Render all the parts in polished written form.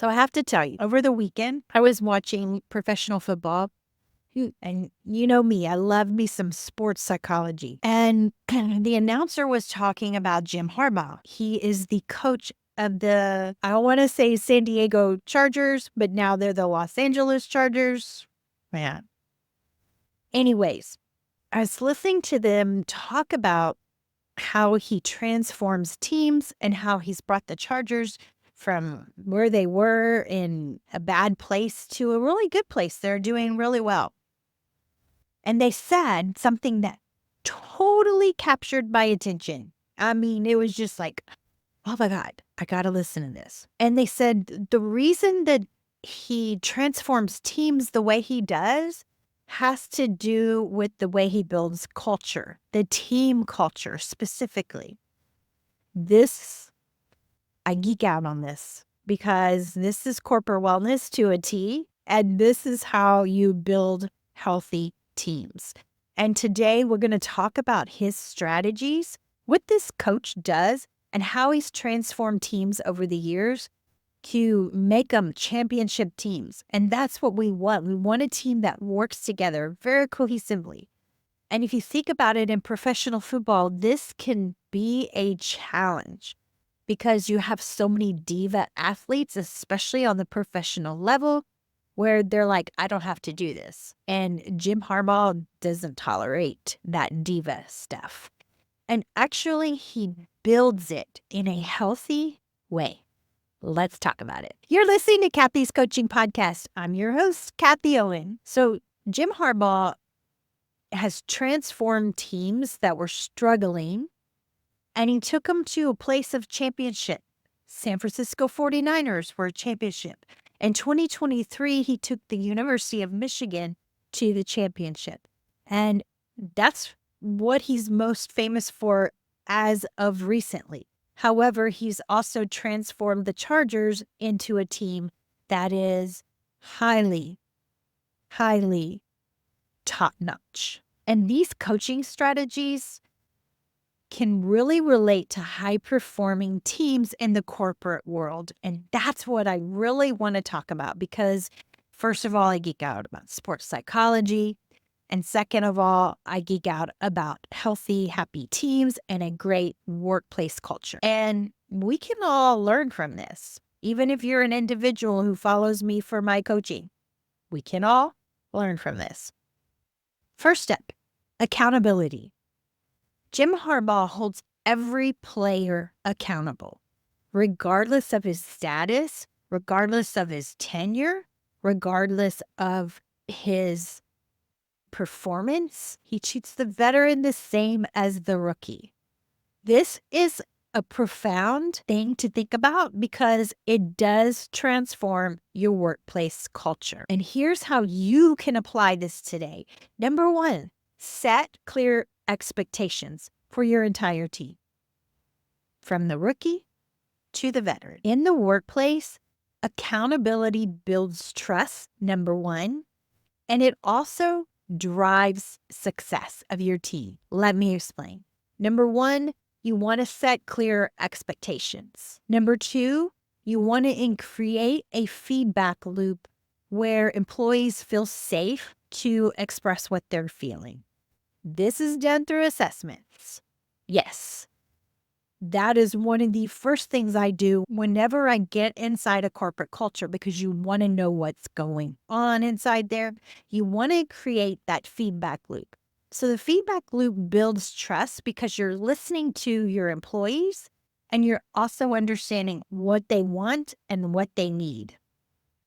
So I have to tell you, over the weekend, I was watching professional football. And you know me, I love me some sports psychology. And the announcer was talking about Jim Harbaugh. He is the coach of the, I want to say San Diego Chargers, but now they're the Los Angeles Chargers. Man. Anyways, I was listening to them talk about how he transforms teams and how he's brought the Chargers from where they were in a bad place to a really good place. They're doing really well. And they said something that totally captured my attention. I mean, it was just like, oh my God, I got to listen to this. And they said the reason that he transforms teams the way he does has to do with the way he builds culture, the team culture specifically. I geek out on this because this is corporate wellness to a T, and this is how you build healthy teams. And today we're going to talk about his strategies, what this coach does, and how he's transformed teams over the years to make them championship teams. And that's what we want. We want a team that works together very cohesively. And if you think about it in professional football, this can be a challenge because you have so many diva athletes, especially on the professional level, where they're like, I don't have to do this. And Jim Harbaugh doesn't tolerate that diva stuff. And actually, he builds it in a healthy way. Let's talk about it. You're listening to Kathy's Coaching Podcast. I'm your host, Kathy Owen. So Jim Harbaugh has transformed teams that were struggling, and he took them to a place of championship. San Francisco 49ers were a championship. In 2023, he took the University of Michigan to the championship. And that's what he's most famous for as of recently. However, he's also transformed the Chargers into a team that is highly, highly top-notch. And these coaching strategies can really relate to high-performing teams in the corporate world. And that's what I really want to talk about because, first of all, I geek out about sports psychology. And second of all, I geek out about healthy, happy teams and a great workplace culture. And we can all learn from this. Even if you're an individual who follows me for my coaching, we can all learn from this. First step, accountability. Jim Harbaugh holds every player accountable, regardless of his status, regardless of his tenure, regardless of his performance. He treats the veteran the same as the rookie. This is a profound thing to think about because it does transform your workplace culture. And here's how you can apply this today. Number one, set clear expectations for your entire team, from the rookie to the veteran. In the workplace, accountability builds trust, number one, and it also drives success of your team. Let me explain. Number one, you want to set clear expectations. Number two, you want to create a feedback loop where employees feel safe to express what they're feeling. This is done through assessments. Yes, that is one of the first things I do whenever I get inside a corporate culture because you want to know what's going on inside there. You want to create that feedback loop. So the feedback loop builds trust because you're listening to your employees and you're also understanding what they want and what they need.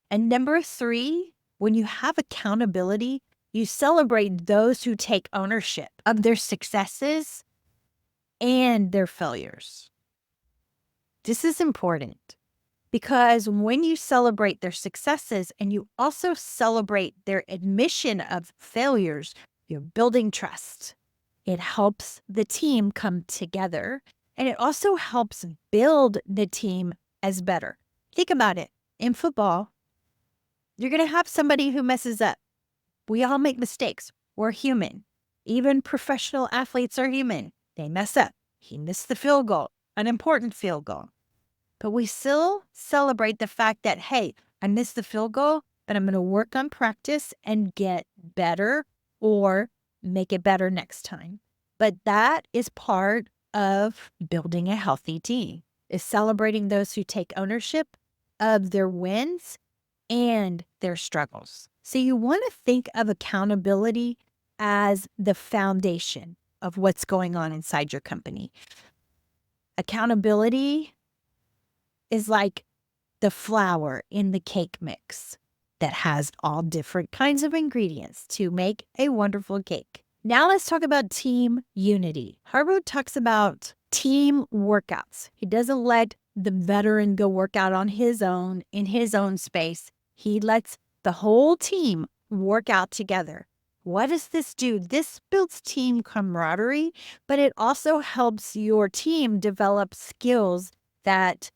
And number three, when you have accountability, you celebrate those who take ownership of their successes and their failures. This is important because when you celebrate their successes and you also celebrate their admission of failures, you're building trust. It helps the team come together, and it also helps build the team as better. Think about it. In football, you're going to have somebody who messes up. We all make mistakes. We're human. Even professional athletes are human. They mess up. He missed the field goal, an important field goal. but we still celebrate the fact that, hey, I missed the field goal, but I'm going to work on practice and get better or make it better next time. But that is part of building a healthy team, is celebrating those who take ownership of their wins and their struggles. So you want to think of accountability as the foundation of what's going on inside your company. Accountability is like the flour in the cake mix that has all different kinds of ingredients to make a wonderful cake. Now let's talk about team unity. Harbaugh talks about team workouts. He doesn't let the veteran go work out on his own in his own space. He lets the whole team work out together. What does this do? This builds team camaraderie, but it also helps your team develop skills that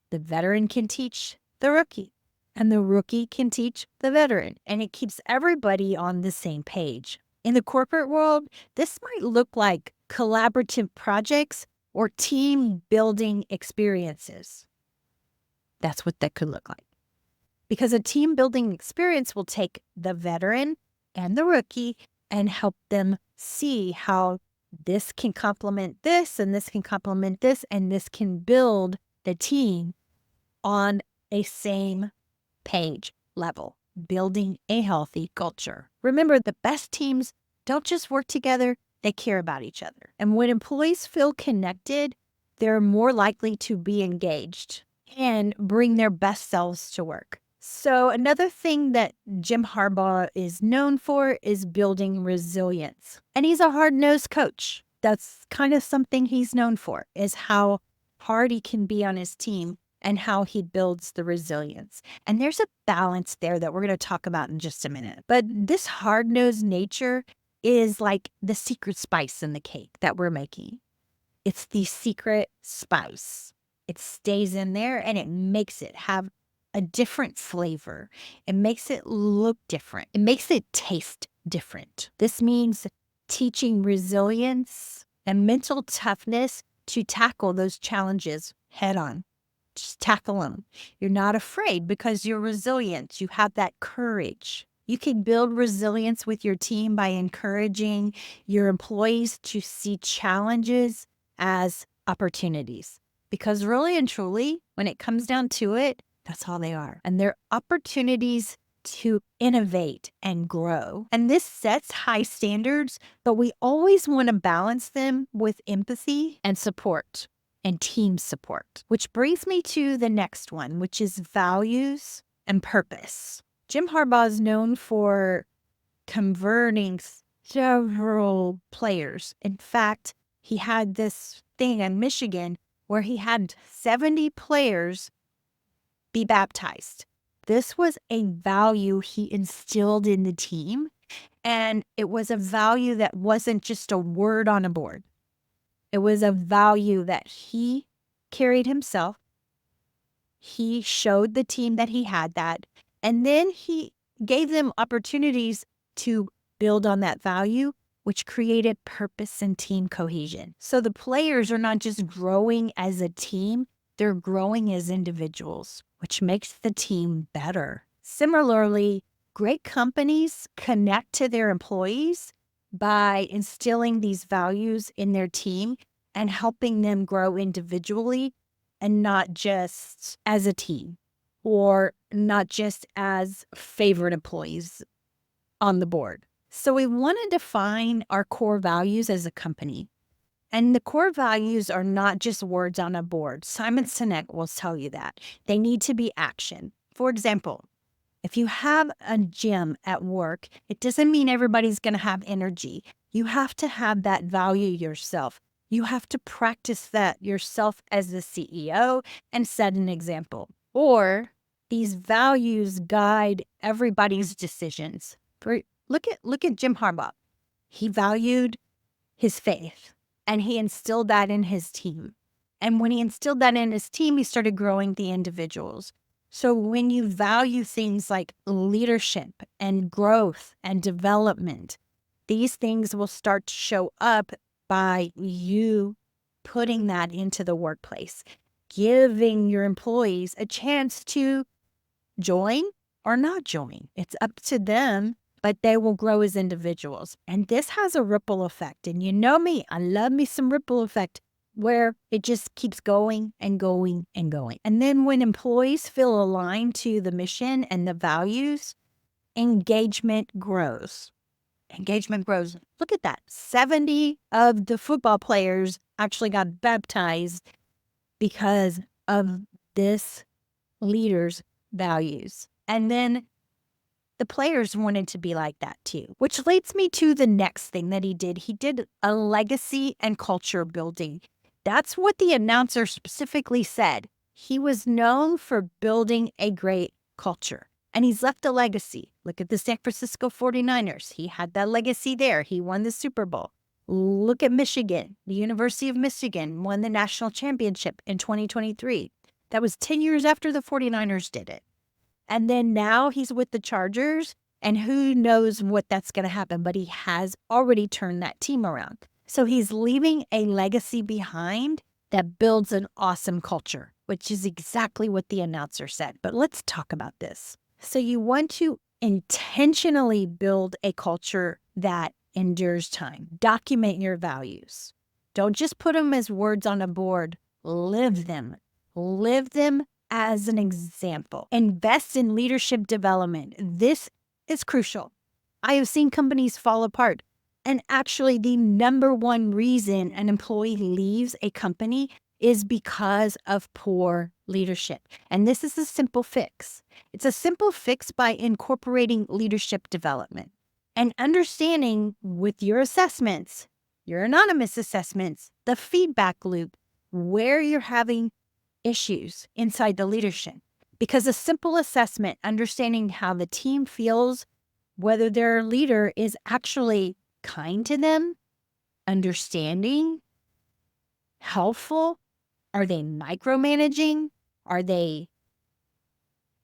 the veteran can teach the rookie, and the rookie can teach the veteran, and it keeps everybody on the same page. In the corporate world, this might look like collaborative projects or team building experiences. That's what that could look like. Because a team building experience will take the veteran and the rookie and help them see how this can complement this, and this can complement this, and this can build the team on a same page level, building a healthy culture. Remember, the best teams don't just work together, they care about each other. And when employees feel connected, they're more likely to be engaged and bring their best selves to work. So another thing that Jim Harbaugh is known for is building resilience. And he's a hard-nosed coach. That's kind of something he's known for, is how hard he can be on his team and how he builds the resilience. And there's a balance there that we're going to talk about in just a minute. But this hard-nosed nature is like the secret spice in the cake that we're making. It's the secret spice. It stays in there and it makes it have a different flavor. It makes it look different. It makes it taste different. This means teaching resilience and mental toughness to tackle those challenges head on. Just tackle them. You're not afraid because you're resilient. You have that courage. You can build resilience with your team by encouraging your employees to see challenges as opportunities. Because really and truly, when it comes down to it, that's all they are. And they're opportunities to innovate and grow. And this sets high standards, but we always want to balance them with empathy and support and team support. Which brings me to the next one, which is values and purpose. Jim Harbaugh is known for converting several players. In fact, he had this thing in Michigan where he had 70 players be baptized. This was a value he instilled in the team, and it was a value that wasn't just a word on a board. It was a value that he carried himself. He showed the team that he had that, and then he gave them opportunities to build on that value, which created purpose and team cohesion. So the players are not just growing as a team, they're growing as individuals, which makes the team better. Similarly, great companies connect to their employees by instilling these values in their team and helping them grow individually and not just as a team or not just as favorite employees on the board. So we want to define our core values as a company. And the core values are not just words on a board. Simon Sinek will tell you that. They need to be action. For example, if you have a gym at work, it doesn't mean everybody's going to have energy. You have to have that value yourself. You have to practice that yourself as the CEO and set an example. Or these values guide everybody's decisions. Look at Jim Harbaugh. He valued his faith, and he instilled that in his team. And when he instilled that in his team, he started growing the individuals. So when you value things like leadership and growth and development, these things will start to show up by you putting that into the workplace. giving your employees a chance to join or not join. It's up to them, but they will grow as individuals. And this has a ripple effect. And you know me, I love me some ripple effect where it just keeps going and going and going. And then when employees feel aligned to the mission and the values, engagement grows. Engagement grows. Look at that. 70 of the football players actually got baptized because of this leader's values. And then the players wanted to be like that too, which leads me to the next thing that he did. He did a legacy and culture building. That's what the announcer specifically said. He was known for building a great culture, and he's left a legacy. Look at the San Francisco 49ers. He had that legacy there. He won the Super Bowl. Look at Michigan. The University of Michigan won the national championship in 2023. That was 10 years after the 49ers did it. And then now he's with the Chargers, and who knows what that's going to happen, but he has already turned that team around. So he's leaving a legacy behind that builds an awesome culture, which is exactly what the announcer said. But let's talk about this. So you want to intentionally build a culture that endures time. Document your values. Don't just put them as words on a board. Live them. Live them as an example. Invest in leadership development. This is crucial. I have seen companies fall apart. And actually, the number one reason an employee leaves a company is because of poor leadership. And this is a simple fix. It's a simple fix by incorporating leadership development and understanding with your assessments, your anonymous assessments, the feedback loop, where you're having issues inside the leadership. Because a simple assessment, understanding how the team feels, whether their leader is actually kind to them, understanding, helpful, are they micromanaging? Are they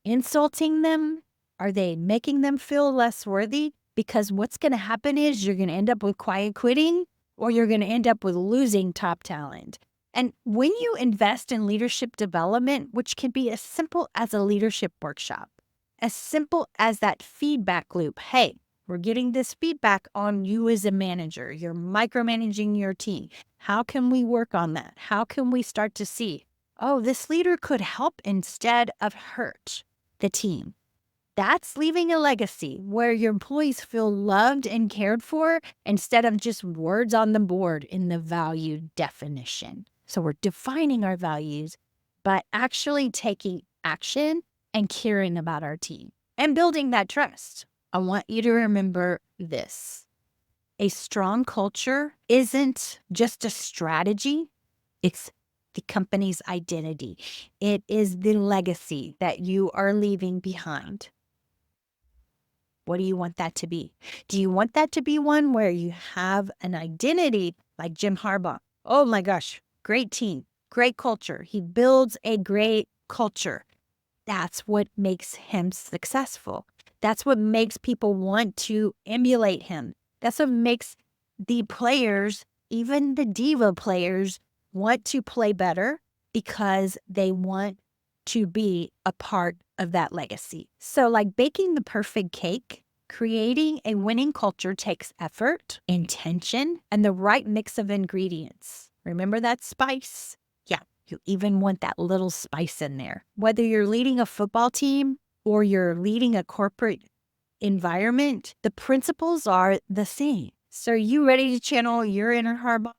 insulting them? Are they making them feel less worthy? Because what's going to happen is you're going to end up with quiet quitting, or you're going to end up with losing top talent. And when you invest in leadership development, which can be as simple as a leadership workshop, as simple as that feedback loop, hey, we're getting this feedback on you as a manager. You're micromanaging your team. How can we work on that? How can we start to see, oh, this leader could help instead of hurt the team? That's leaving a legacy where your employees feel loved and cared for instead of just words on the board in the value definition. So we're defining our values, but actually taking action and caring about our team and building that trust. I want you to remember this. A strong culture isn't just a strategy. It's the company's identity. It is the legacy that you are leaving behind. What do you want that to be? Do you want that to be one where you have an identity like Jim Harbaugh? Oh my gosh, great team, great culture. He builds a great culture. That's what makes him successful. That's what makes people want to emulate him. That's what makes the players, even the diva players, want to play better because they want to be a part of that legacy. So like baking the perfect cake, creating a winning culture takes effort, intention, and the right mix of ingredients. Remember that spice? Yeah, you even want that little spice in there. Whether you're leading a football team or you're leading a corporate environment, the principles are the same. So are you ready to channel your inner Harbaugh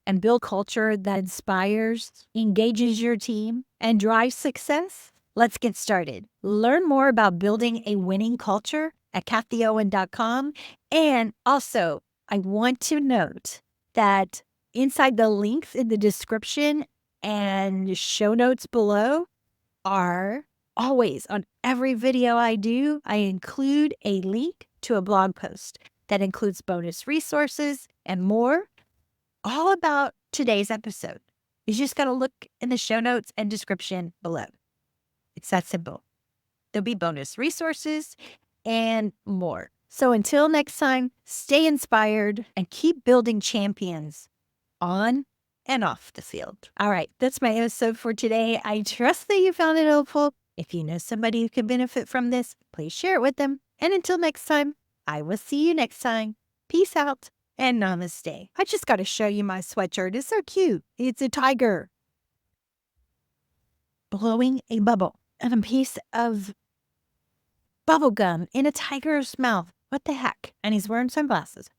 and build culture that inspires, engages your team, and drives success? Let's get started. Learn more about building a winning culture at kathyowen.com. And also, I want to note that inside the links in the description and show notes below are always on every video I do, I include a link to a blog post that includes bonus resources and more, all about today's episode. You just got to look in the show notes and description below. It's that simple. There'll be bonus resources and more. So until next time, stay inspired and keep building champions on and off the field. All right, that's my episode for today. I trust that you found it helpful. If you know somebody who could benefit from this, please share it with them. And until next time, I will see you next time. Peace out and namaste. I just got to show you my sweatshirt. It's so cute. It's a tiger blowing a bubble and a piece of bubble gum in a tiger's mouth. What the heck? And he's wearing sunglasses.